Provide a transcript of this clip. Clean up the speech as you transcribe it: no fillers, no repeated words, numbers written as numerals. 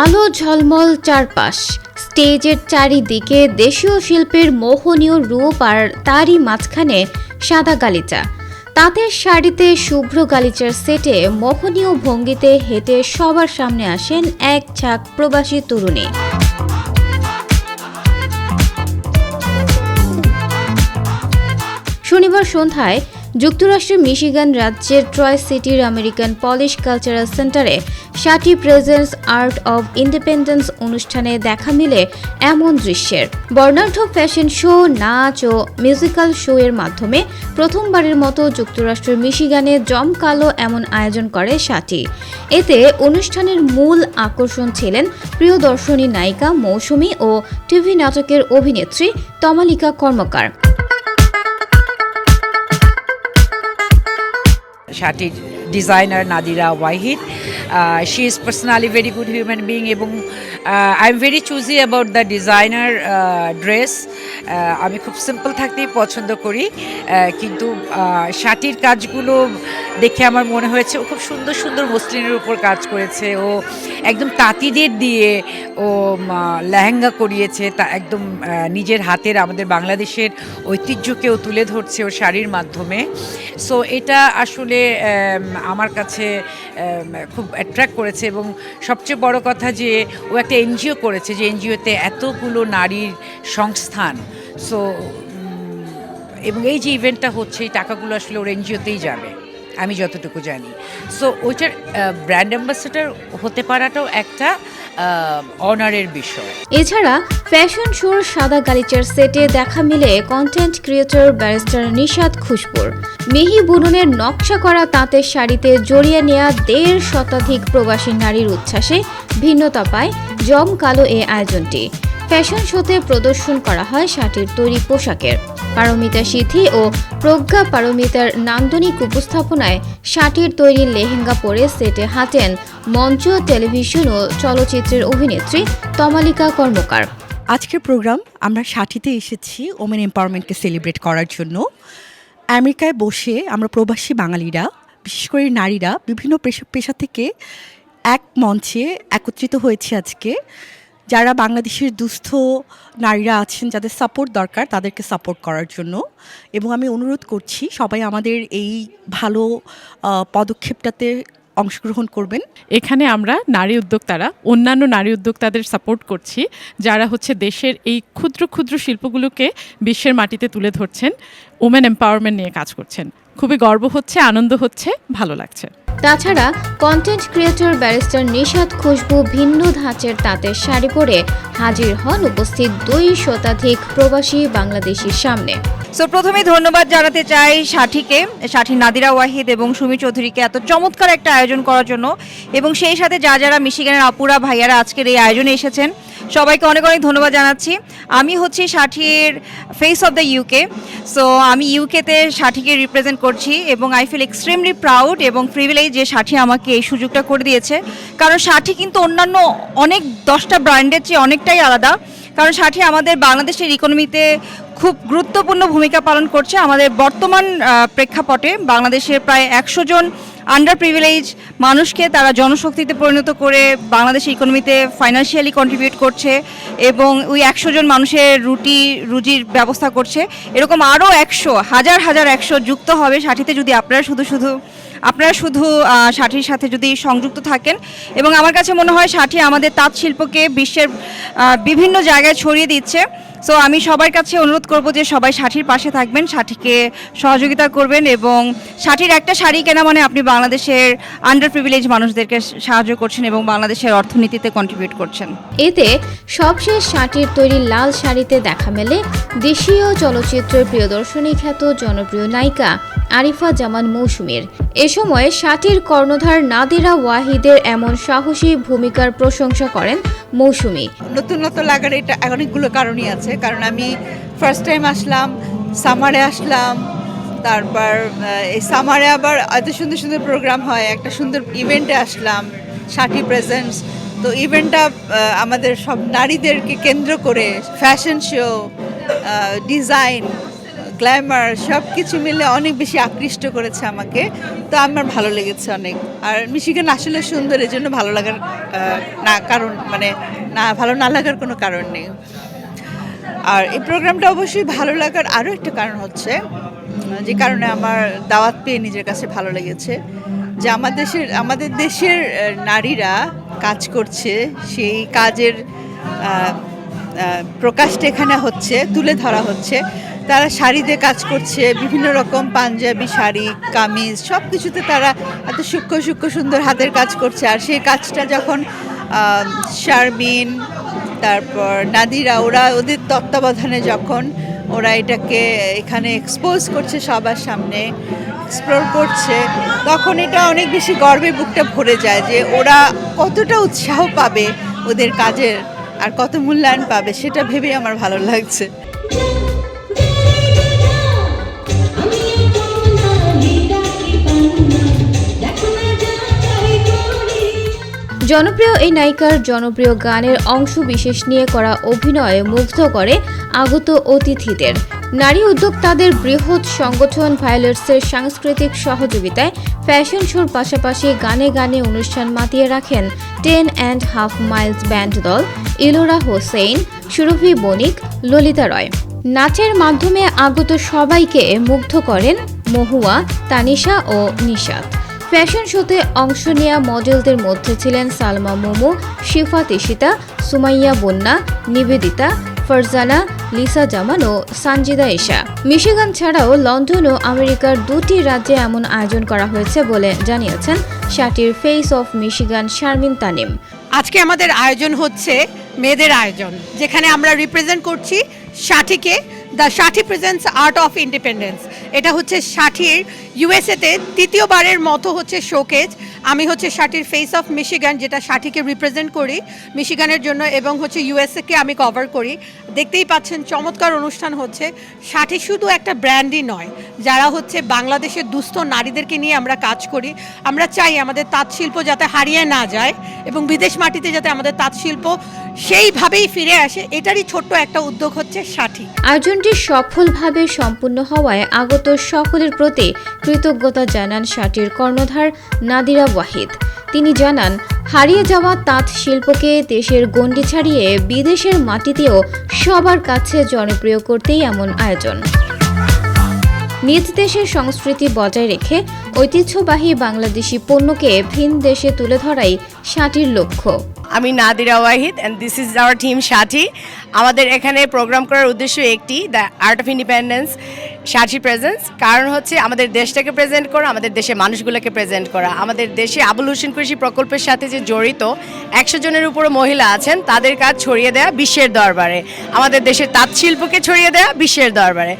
আলো ঝলমল চারপাশ, স্টেজের চারিদিকে দেশীয় শিল্পের মোহনীয় রূপ আর তারই মাঝখানে সাদা গালিচা। তাঁতের শাড়িতে শুভ্র গালিচার সেটে মোহনীয় ভঙ্গিতে হেঁটে সবার সামনে আসেন এক ঝাঁক প্রবাসী তরুণী। শনিবার সন্ধ্যায় যুক্তরাষ্ট্রের মিশিগান রাজ্যের ট্রয় সিটির আমেরিকান পলিশ কালচারাল সেন্টারে শাটি প্রেজেন্টস আর্ট অব ইন্ডিপেন্ডেন্স অনুষ্ঠানে দেখা মিলে এমন দৃশ্যের। বর্ণাঢ্য ফ্যাশন শো, নাচ ও মিউজিক্যাল শো এর মাধ্যমে প্রথমবারের মতো যুক্তরাষ্ট্রের মিশিগানে জমকালো এমন আয়োজন করে শাটি। এতে অনুষ্ঠানের মূল আকর্ষণ ছিলেন প্রিয়দর্শনী নায়িকা মৌসুমী ও টিভি নাটকের অভিনেত্রী Tamalika Karmakar. Shati designer Nadira Wahid, she is personally very good human being এবং I am very choosy about the designer dress. আমি খুব সিম্পল থাকতেই পছন্দ করি, কিন্তু শাটির কাজগুলো দেখে আমার মনে হয়েছে ও খুব সুন্দর সুন্দর মসলিনের উপর কাজ করেছে। ও একদম তাঁতিদের দিয়ে ও লেহেঙ্গা করিয়েছে, তা একদম নিজের হাতের আমাদের বাংলাদেশের ঐতিহ্যকেও তুলে ধরছে ও শাড়ির মাধ্যমে। সো এটা আসলে আমার কাছে খুব অ্যাট্রাক্ট করেছে এবং সবচেয়ে বড় কথা যে ও একটা এনজিও করেছে, যে এনজিওতে এতগুলো নারীর সংস্থান। সো এবং এই যে ইভেন্টটা হচ্ছে এই টাকাগুলো আসলে ওর এনজিওতেই যাবে আমি যতটুকু জানি। সো ওইটার ব্র্যান্ড অ্যাম্বাসেডর হতে পারাটাও একটা অনারের বিষয়। এছাড়া ফ্যাশন শোর সাদা গালিচার সেটে দেখা মিলে কন্টেন্ট ক্রিয়েটর ব্যারিস্টার নিশাত খুশবুর। মিহি বুননের নকশা করা তাঁতের শাড়িতে জড়িয়ে নেয়া 1.5 শতাধিক প্রবাসী নারীর উচ্ছ্বাসে ভিন্নতা পায় জমকালো এই আয়োজনটি। ফ্যাশন শোতে প্রদর্শন করা হয় শাটির তৈরি পোশাকের। পারমিতা সিথি ও প্রজ্ঞা পারমিতার নান্দনিক উপস্থাপনায় শাটির তৈরি লেহেঙ্গা পরে সেটে হাঁটেন মঞ্চ, টেলিভিশন ও চলচ্চিত্রের অভিনেত্রী তমালিকা কর্মকার। আজকের প্রোগ্রাম আমরা শাটিতে এসেছি ওমেন এম্পাওয়ারমেন্টকে সেলিব্রেট করার জন্য। আমেরিকায় বসে আমরা প্রবাসী বাঙালিরা, বিশেষ করে নারীরা বিভিন্ন পেশা থেকে এক মঞ্চে একত্রিত হয়েছে আজকে। যারা বাংলাদেশের দুস্থ নারীরা আছেন, যাদের সাপোর্ট দরকার, তাদেরকে সাপোর্ট করার জন্য। এবং আমি অনুরোধ করছি সবাই আমাদের এই ভালো পদক্ষেপটাতে অংশগ্রহণ করবেন। এখানে আমরা নারী উদ্যোক্তারা অন্যান্য নারী উদ্যোক্তাদের সাপোর্ট করছি, যারা হচ্ছে দেশের এই ক্ষুদ্র ক্ষুদ্র শিল্পগুলোকে বিশ্বের মাটিতে তুলে ধরছেন, ওমেন এম্পাওয়ারমেন্ট নিয়ে কাজ করছেন। খুবই গর্ব হচ্ছে, আনন্দ হচ্ছে, ভালো লাগছে। তাছাড়া কন্টেন্ট ক্রিয়েটর ব্যারিস্টার নিশাত খুশবু ভিন্ন ধাঁচের তাঁতের শাড়ি পরে হাজির হন উপস্থিত 2 শতাধিক প্রবাসী বাংলাদেশির সামনে। সো প্রথমেই ধন্যবাদ জানাতে চাই শাটি নাদিরা ওয়াহিদ এবং সুমি চৌধুরীকে এত চমৎকার একটা আয়োজন করার জন্য, এবং সেই সাথে যারা মিশিগানের আপুরা ভাইয়ারা আজকের এই আয়োজনে এসেছেন সবাইকে অনেক অনেক ধন্যবাদ জানাচ্ছি। আমি হচ্ছি শাটির face of the UK. So আমি ইউকেতে শাটিকে রিপ্রেজেন্ট করছি এবং আই ফিল এক্সট্রিমলি প্রাউড এবং প্রিভিলেজ যে শাটি আমাকে এই সুযোগটা করে দিয়েছে। কারণ শাটি কিন্তু অন্যান্য অনেক 10টা ব্র্যান্ডের চেয়ে অনেকটাই আলাদা। কারণ শাটি আমাদের বাংলাদেশের ইকোনমিতে খুব গুরুত্বপূর্ণ ভূমিকা পালন করছে। আমাদের বর্তমান প্রেক্ষাপটে বাংলাদেশের প্রায় 100 জন আন্ডার প্রিভিলেজ মানুষকে তারা জনশক্তিতে পরিণত করে বাংলাদেশের ইকোনমিতে ফাইন্যান্সিয়ালি কন্ট্রিবিউট করছে এবং ওই 100 জন মানুষের রুজির ব্যবস্থা করছে। এরকম আরও 100 যুক্ত হবে শাটিতে, যদি আপনারা শুধু শাটির সাথে যদি সংযুক্ত থাকেন। এবং আমার কাছে মনে হয় শাটি আমাদের তাঁত শিল্পকে বিশ্বের বিভিন্ন জায়গায় ছড়িয়ে দিচ্ছে। সো আমি সবার কাছে অনুরোধ করব যে সবাই শাটির পাশে থাকবেন, শাটিকে সহযোগিতা করবেন, এবং শাটির একটা শাড়ি কেনা মানে আপনি বাংলাদেশের আন্ডার প্রিভিলেজ মানুষদেরকে সাহায্য করছেন এবং বাংলাদেশের অর্থনীতিতে কন্ট্রিবিউট করছেন। এতে সবশেষ শাটির তৈরি লাল শাড়িতে দেখা মেলে দেশীয় চলচ্চিত্রের প্রিয়দর্শনী খ্যাত জনপ্রিয় নায়িকা আরিফা জামান মৌসুমীর। এ সময় শাটির কর্ণধার নাদিরা ওয়াহিদের এমন সাহসী ভূমিকার প্রশংসা করেন মৌসুমী। নতুনত্ব লাগার এটা অনেকগুলো কারণই আছে। কারণ আমি ফার্স্ট টাইম আসলাম, সামারে আসলাম, তারপর এই সামারে আবার এত সুন্দর সুন্দর প্রোগ্রাম হয়, একটা সুন্দর ইভেন্টে আসলাম, শাটি প্রেজেন্টস। তো ইভেন্টটা আমাদের সব নারীদেরকে কেন্দ্র করে ফ্যাশন শো, ডিজাইন, গ্ল্যামার সব কিছু মিলে অনেক বেশি আকৃষ্ট করেছে আমাকে, তো আমার ভালো লেগেছে অনেক। আর মিশিগান আসলে সুন্দর, এই জন্য ভালো লাগার না কারণ মানে না ভালো না লাগার কোনো কারণ নেই। আর এই প্রোগ্রামটা অবশ্যই ভালো লাগার আরও একটা কারণ হচ্ছে, যে কারণে আমার দাওয়াত পেয়ে নিজের কাছে ভালো লেগেছে, যে আমাদের দেশের নারীরা কাজ করছে, সেই কাজের প্রকাশটা এখানে হচ্ছে, তুলে ধরা হচ্ছে। তারা শাড়িতে কাজ করছে, বিভিন্ন রকম পাঞ্জাবি শাড়ি, কামিজ সব কিছুতে তারা এত সূক্ষ্ম সুন্দর হাতের কাজ করছে। আর সেই কাজটা যখন শারমিন, তারপর নাদিরা, ওরা ওদের তত্ত্বাবধানে যখন ওরা এটাকে এখানে এক্সপোজ করছে, সবার সামনে এক্সপ্লোর করছে, তখন এটা অনেক বেশি গর্বে বুকটা ভরে যায় যে ওরা কতটা উৎসাহ পাবে ওদের কাজের, আর কত মূল্যায়ন পাবে, সেটা ভেবেই আমার ভালো লাগছে। জনপ্রিয় এই নায়িকার জনপ্রিয় গানের অংশ বিশেষ নিয়ে করা অভিনয় মুগ্ধ করে আগত অতিথিদের। নারী উদ্যোক্তাদের বৃহৎ সংগঠন ভায়োলেটসের সাংস্কৃতিক সহযোগিতায় ফ্যাশন শোর পাশাপাশি গানে গানে অনুষ্ঠান মাতিয়ে রাখেন 10.5 মাইলস ব্যান্ড দল, ইলোরা হোসেন, সুরভি বণিক, ললিতা রয়। নাচের মাধ্যমে আগত সবাইকে মুগ্ধ করেন মহুয়া, তানিশা ও নিশাত। ফ্যাশন শোতে অংশ নেওয়া মডেলদের মধ্যে ছিলেন সালমা মোমো, শিফা তিশিতা, সুমাইয়া বন্যা, নিবেদিতা, ফারজানা, লিসা জামান ও সানজিদা ইশা। মিশিগান ছাড়াও লন্ডন ও আমেরিকার 2টি রাজ্যে এমন আয়োজন করা হয়েছে বলে জানিয়েছেন শাটির face of Michigan Sharmin Tanim. আজকে আমাদের আয়োজন হচ্ছে মেয়েদের আয়োজন, যেখানে আমরা রিপ্রেজেন্ট করছি শাঠিকে। The Shati presents art of independence. এটা হচ্ছে শাঠির ইউএসএতে তৃতীয়বারের মতো হচ্ছে শোকেজ। আমি হচ্ছে শাঠির ফেস অফ মিশিগান, যেটা শাঠিকে রিপ্রেজেন্ট করি মিশিগানের জন্য, এবং হচ্ছে ইউএসএকে আমি কভার করি। দেখতেই পাচ্ছেন চমৎকার অনুষ্ঠান হচ্ছে। শাঠি শুধু একটা ব্র্যান্ডই নয়, যারা হচ্ছে বাংলাদেশের দুস্থ নারীদেরকে নিয়ে আমরা কাজ করি। আমরা চাই আমাদের তাঁত শিল্প যাতে হারিয়ে না যায় এবং বিদেশ মাটিতে যাতে আমাদের তাঁত শিল্প সেইভাবেই ফিরে আসে, এটারই ছোট্ট একটা উদ্যোগ হচ্ছে শাঠি। আয়োজনটি সফলভাবে সম্পূর্ণ হওয়ায় আগত সকলের প্রতি কৃতজ্ঞতা জানান শাটির কর্ণধার নাদিরা ওয়াহিদ। তিনি জানান, হারিয়ে যাওয়া তাঁত শিল্পকে দেশের গণ্ডি ছাড়িয়ে বিদেশের মাটিতেও সবার কাছে জনপ্রিয় করতেই এমন আয়োজন। নিজ দেশের সংস্কৃতি বজায় রেখে ঐতিহ্যবাহী বাংলাদেশি পণ্যকে ভিন দেশে তুলে ধরাই শাটির লক্ষ্য। আমি Nadira Wahid and this is our team Shati. আমাদের এখানে প্রোগ্রাম করার উদ্দেশ্য একটি, the art of independence Shati presence. কারণ হচ্ছে আমাদের দেশটাকে প্রেজেন্ট করা, আমাদের দেশের মানুষগুলোকে প্রেজেন্ট করা। আমাদের দেশে আবুল হোসেন কৃষি প্রকল্পের সাথে যে জড়িত 100 জনের উপরে মহিলা আছেন, তাদের কাজ ছড়িয়ে দেওয়া বিশ্বের দরবারে, আমাদের দেশের তাঁত শিল্পকে ছড়িয়ে দেওয়া বিশ্বের দরবারে।